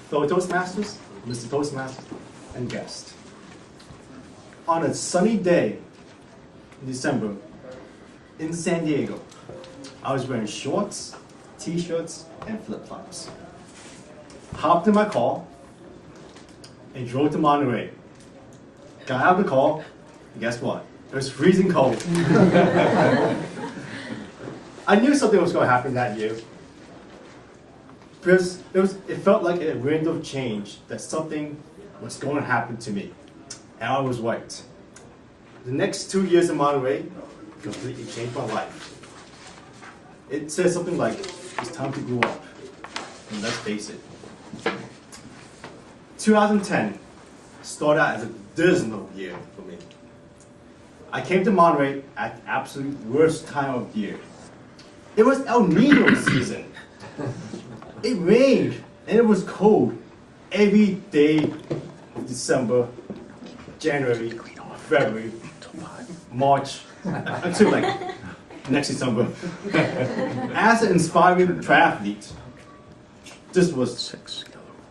fellow Toastmasters, Mr. Toastmaster, and guest. On a sunny day in December in San Diego, I was wearing shorts, t-shirts, and flip-flops. Hopped in my car and drove to Monterey. Got out of the car, and guess what? It was freezing cold. I knew something was going to happen that year because it felt like a wind of change, that something was going to happen to me. And I was right. The next 2 years in Monterey completely changed my life. It says something like, it's time to grow up. And let's face it. 2010 started out as a dismal year for me. I came to Monterey at the absolute worst time of the year. It was El Nino season. It rained and it was cold every day of December, January, February, March, until like next December. As an inspiring triathlete, this was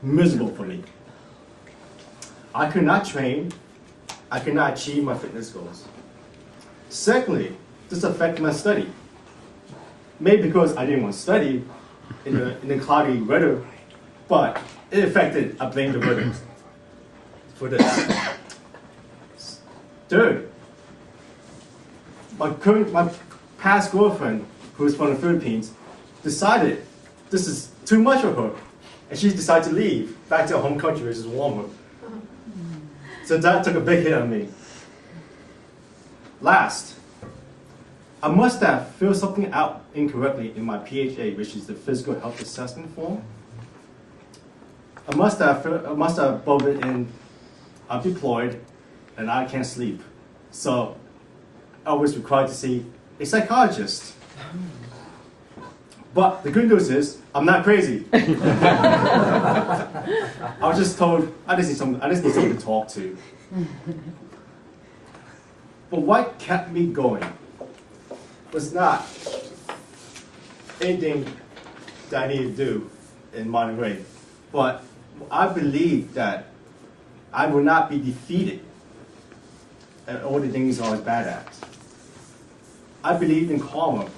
miserable for me. I could not train. I could not achieve my fitness goals. Secondly, this affected my study. Maybe because I didn't want to study in the cloudy weather, but it affected, I blame the weather for this. Third, my past girlfriend, who is from the Philippines, decided this is too much for her, and she decided to leave back to her home country, which is warmer. So that took a big hit on me. Last, I must have filled something out incorrectly in my PHA, which is the physical health assessment form. I must have both it in, I'm deployed, and I can't sleep. So I was required to see a psychologist. But the good news is, I'm not crazy. I was just told, I just need someone to talk to. But what kept me going was not anything that I needed to do in Monterey, but I believed that I would not be defeated at all the things I was bad at. I believed in karma.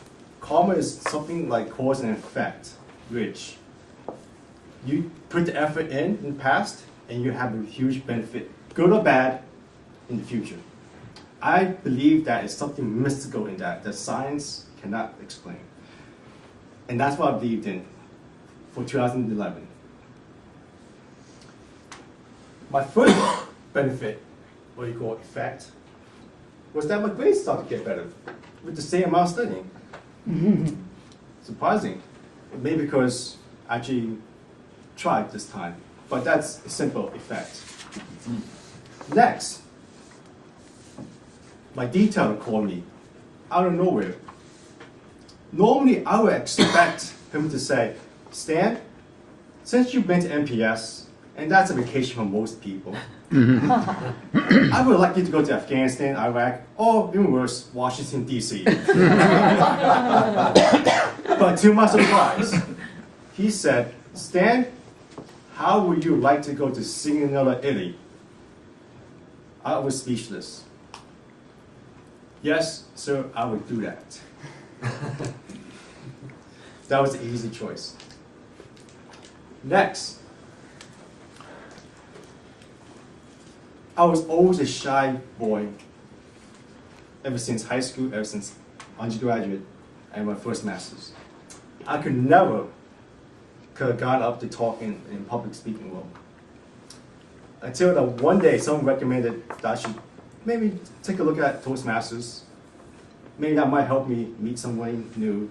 Karma is something like cause and effect, which you put the effort in the past and you have a huge benefit, good or bad, in the future. I believe that is something mystical in that science cannot explain. And that's what I believed in for 2011. My first benefit, what you call effect, was that my grades started to get better with the same amount of studying. Surprising. Maybe because I actually tried this time, but that's a simple effect. Next, my detailer called me out of nowhere. Normally, I would expect him to say, Stan, since you've been to MPS, and that's a vacation for most people, I would like you to go to Afghanistan, Iraq, or even worse, Washington, D.C. But to my surprise, he said, Stan, how would you like to go to Sigonella, Italy? I was speechless. Yes, sir, I would do that. That was an easy choice. Next, I was always a shy boy ever since high school, ever since undergraduate and my first master's. I could have gone up to talk in public speaking role. Until that one day someone recommended that I should maybe take a look at Toastmasters. Maybe that might help me meet someone new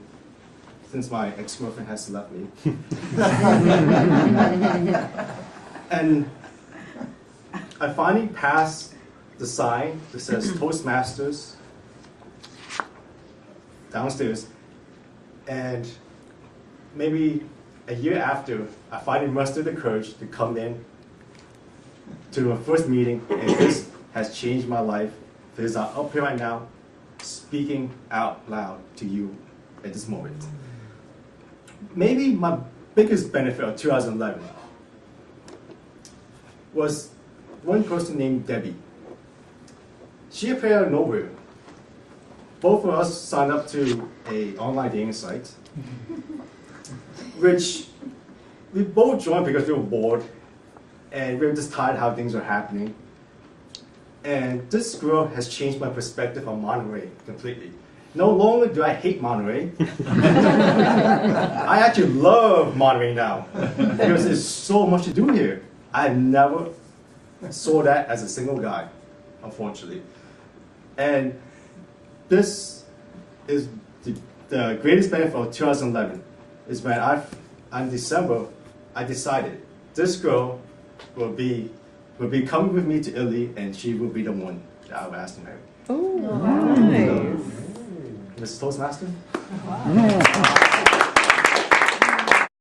since my ex-girlfriend has left me. And I finally passed the sign that says Toastmasters downstairs, and maybe a year after, I finally mustered the courage to come in to my first meeting, and this has changed my life because I'm up here right now speaking out loud to you at this moment. Maybe my biggest benefit of 2011 was one person named Debbie. She appeared out of nowhere. Both of us signed up to an online dating site, which we both joined because we were bored and we were just tired of how things were happening. And this girl has changed my perspective on Monterey completely. No longer do I hate Monterey. I actually love Monterey now because there's so much to do here. I never saw that as a single guy, unfortunately. And this is the greatest benefit of 2011 is when in December, I decided this girl will be coming with me to Italy, and she will be the one that I will ask to marry. Oh, nice. Mrs. Toastmaster? Wow.